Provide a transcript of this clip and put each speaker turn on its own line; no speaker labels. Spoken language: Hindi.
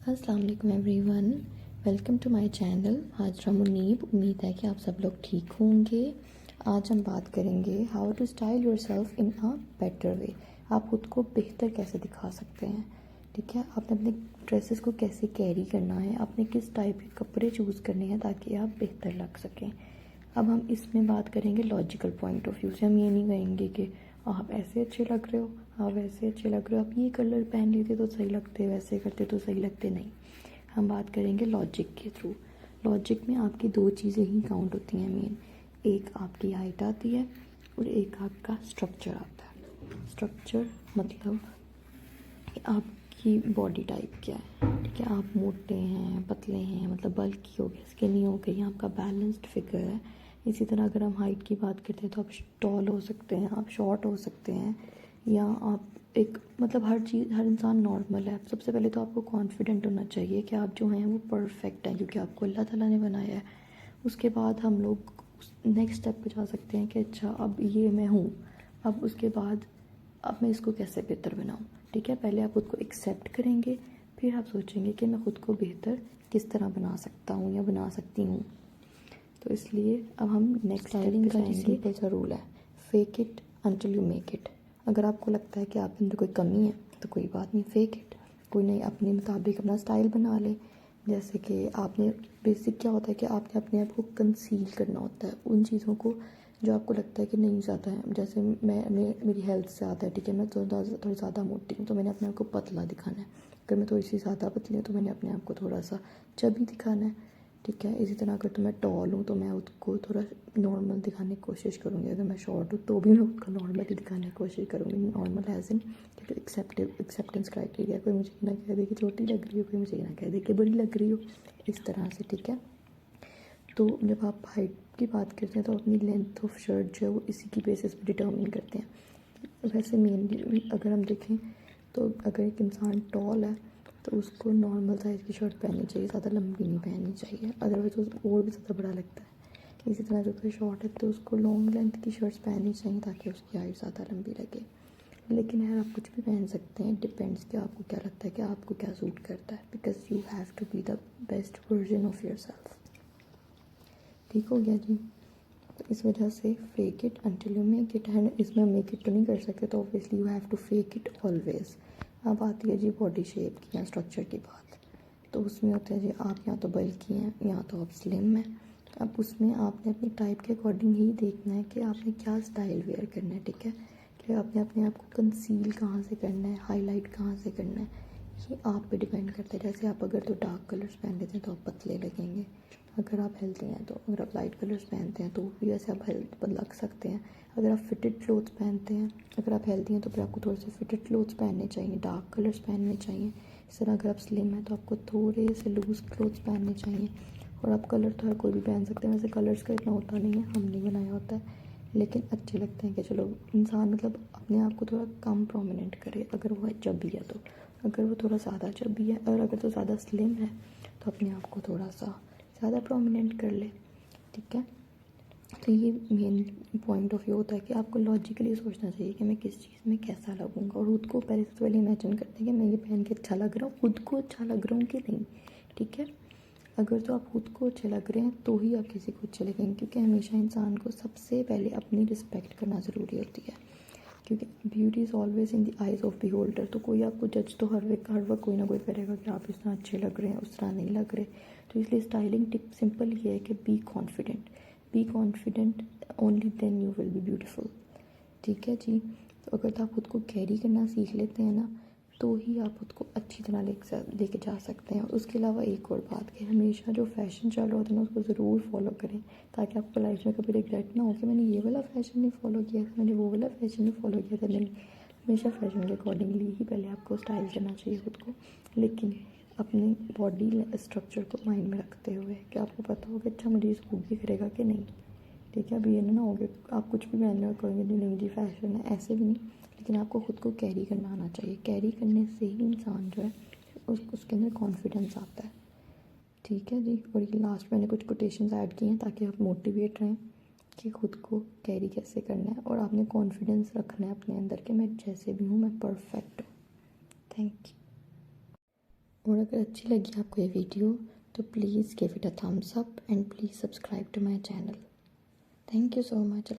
अस्सलाम वालेकुम everyone, welcome to my channel Hajra Munib. उम्मीद है कि आप सब लोग ठीक होंगे। आज हम बात करेंगे how to style yourself in a better way. आप खुद को बेहतर कैसे दिखा सकते हैं, ठीक है। आपने अपने ड्रेसेस को कैसे कैरी करना है, आपने किस टाइप के कपड़े चूज़ करने हैं ताकि आप बेहतर लग सकें। अब हम इसमें बात करेंगे लॉजिकल पॉइंट ऑफ व्यू से। हम ये नहीं कहेंगे कि आप ऐसे अच्छे लग रहे हो, आप वैसे अच्छे लग रहे हो, आप ये कलर पहन लेते तो सही लगते, वैसे करते तो सही लगते। नहीं, हम बात करेंगे लॉजिक के थ्रू। लॉजिक में आपकी दो चीज़ें ही काउंट होती हैं मेन। एक आपकी हाइट आती है और एक आपका स्ट्रक्चर आता है। स्ट्रक्चर मतलब कि आपकी बॉडी टाइप क्या है, ठीक है। आप मोटे हैं, पतले हैं, मतलब बल्की हो गए, स्किनी हो गई, आपका बैलेंस्ड फिगर है। इसी तरह अगर हम हाइट की बात करते हैं तो आप टॉल हो सकते हैं, आप शॉर्ट हो सकते हैं, या आप एक मतलब हर चीज़, हर इंसान नॉर्मल है। सबसे पहले तो आपको कॉन्फिडेंट होना चाहिए कि आप जो हैं वो परफेक्ट हैं, क्योंकि आपको अल्लाह ताला ने बनाया है। उसके बाद हम लोग नेक्स्ट स्टेप पे जा सकते हैं कि अच्छा अब ये मैं हूँ, अब उसके बाद अब मैं इसको कैसे बेहतर बनाऊँ, ठीक है। पहले आप खुद को एक्सेप्ट करेंगे, फिर आप सोचेंगे कि मैं खुद को बेहतर किस तरह बना सकता हूँ या बना सकती हूँ। तो इसलिए अब हम नेक्स्ट स्टाइलिंग का जो सिंपल सा रूल है, fake it until you make it. अगर आपको लगता है कि आप अंदर कोई कमी है तो कोई बात नहीं, फेक इट। कोई नहीं, अपने मुताबिक अपना स्टाइल बना ले। जैसे कि आपने बेसिक क्या होता है कि आपने अपने आप को कंसील करना होता है उन चीज़ों को जो आपको लगता है कि नहीं ज़्यादा है। जैसे मेरी हेल्थ ज़्यादा है, ठीक है, मैं थोड़ी ज़्यादा मोटी हूँ तो मैंने अपने आप को पतला दिखाना है। अगर मैं थोड़ी सी ज़्यादा पतली हूँ तो मैंने अपने आप को थोड़ा सा चबी दिखाना है, ठीक है। इसी तरह अगर तो मैं टॉल हूँ तो मैं उसको थोड़ा नॉर्मल दिखाने की कोशिश करूँगी। अगर मैं शॉर्ट हूँ तो भी मैं उसको नॉर्मल ही दिखाने की कोशिश करूँगी। Normal as in acceptance criteria. कोई मुझे ना कह दे कि छोटी लग रही हो, कोई मुझे ना कह दे कि बड़ी लग रही हो, इस तरह से, ठीक है। तो जब आप हाइट की बात करते हैं तो अपनी लेंथ ऑफ शर्ट जो है वो इसी की बेसिस पे डिटर्मिन करते हैं। वैसे मेनली अगर हम देखें तो अगर एक इंसान टॉल है तो उसको नॉर्मल साइज़ की शर्ट पहननी चाहिए, ज़्यादा लंबी नहीं पहननी चाहिए, अदरवाइज वो और भी ज़्यादा बड़ा लगता है। इसी तरह जो कोई शॉर्ट है तो उसको लॉन्ग लेंथ की शर्ट्स पहननी चाहिए ताकि उसकी हाइट ज़्यादा लंबी लगे। लेकिन यार आप कुछ भी पहन सकते हैं, डिपेंड्स कि आपको क्या लगता है कि आपको क्या सूट करता है, because you have to be the best version of yourself. ठीक हो गया जी। तो इस वजह से fake it until you make it है। इसमें मेक इट तो नहीं कर सकते, तो obviously you have to fake it always. अब आती है जी बॉडी शेप की या स्ट्रक्चर की बात। तो उसमें होता है जी आप या तो बल्की हैं या तो आप स्लिम हैं। अब उसमें आपने अपनी टाइप के अकॉर्डिंग ही देखना है कि आपने क्या स्टाइल वेयर करना है, ठीक है। कि आपने अपने आप को कंसील कहाँ से करना है, हाईलाइट कहाँ से करना है, ये आप पे डिपेंड करता है। जैसे आप अगर तो डार्क कलर्स पहन लेते हैं तो आप पतले लगेंगे, अगर आप हेल्दी हैं तो। अगर आप लाइट कलर्स पहनते हैं तो भी वैसे आप हेल्थ लग सकते हैं। अगर आप फिटेड क्लोथ्स पहनते हैं, अगर आप हेल्दी हैं तो फिर आपको थोड़े से फिटेड क्लोथ्स पहनने चाहिए, डार्क कलर्स पहनने चाहिए। इस तरह अगर आप स्लिम हैं तो आपको थोड़े से लूज़ क्लोथ्स पहनने चाहिए। और आप कलर तो हर कोई भी पहन सकते हैं, वैसे कलर्स का इतना होता नहीं है, हमने बनाया होता है, लेकिन अच्छे लगते हैं कि चलो इंसान मतलब अपने आप को थोड़ा कम प्रोमिनेंट करे। अगर वो चबी है तो, अगर वो थोड़ा ज़्यादा चबी है, और अगर तो ज़्यादा स्लिम है तो अपने आप को थोड़ा सा ज़्यादा प्रोमिनेंट कर ले, ठीक है। तो ये मेन पॉइंट ऑफ व्यू होता है कि आपको लॉजिकली सोचना चाहिए कि मैं किस चीज़ में कैसा लगूंगा, और खुद को पहले से पहले इमेजिन करते हैं कि मैं ये पहन के अच्छा लग रहा हूँ, खुद को अच्छा लग रहा हूँ कि नहीं, ठीक है। अगर तो आप खुद को अच्छे लग रहे हैं तो ही आप किसी को अच्छे लगेंगे, क्योंकि हमेशा इंसान को सबसे पहले अपनी रिस्पेक्ट करना ज़रूरी होती है, क्योंकि beauty is always in the eyes of beholder. तो कोई आपको जज तो हर वक्त कोई ना कोई करेगा कि आप इस तरह अच्छे लग रहे हैं, उस तरह नहीं लग रहे। तो इसलिए स्टाइलिंग टिप सिंपल ये है कि be confident only then you will be beautiful, ठीक है जी। तो अगर तो आप खुद को कैरी करना सीख लेते हैं ना, तो ही आप खुद को अच्छी तरह लेके जा सकते हैं। और उसके अलावा एक और बात कि हमेशा जो फ़ैशन चल रहा होता है ना उसको ज़रूर फॉलो करें, ताकि आपको लाइफ में कभी रिग्रेट ना हो कि मैंने ये वाला फ़ैशन नहीं फॉलो किया था, मैंने वो वाला फ़ैशन नहीं फॉलो किया था। नहीं, हमेशा फ़ैशन के अकॉर्डिंगली ही पहले आपको स्टाइल करना चाहिए खुद को, लेकिन अपनी बॉडी स्ट्रक्चर को माइंड में रखते हुए कि आपको पता हो कि अच्छा मुझे ये सूट भी करेगा कि नहीं, ठीक है। अभी ये ना हो गया आप कुछ भी पहनने और कहेंगे नहीं जी फैशन है, ऐसे भी नहीं। लेकिन आपको खुद को कैरी करना आना चाहिए। कैरी करने से ही इंसान जो है उसके अंदर कॉन्फिडेंस आता है, ठीक है जी। और ये लास्ट मैंने कुछ कोटेशंस ऐड किए हैं ताकि आप मोटिवेट रहें कि खुद को कैरी कैसे करना है, और आपने कॉन्फिडेंस रखना है अपने अंदर कि मैं जैसे भी हूँ मैं परफेक्ट हूँ। Thank you. और अगर अच्छी लगी आपको ये वीडियो तो please give it a thumbs up and please subscribe to my channel. Thank you so much.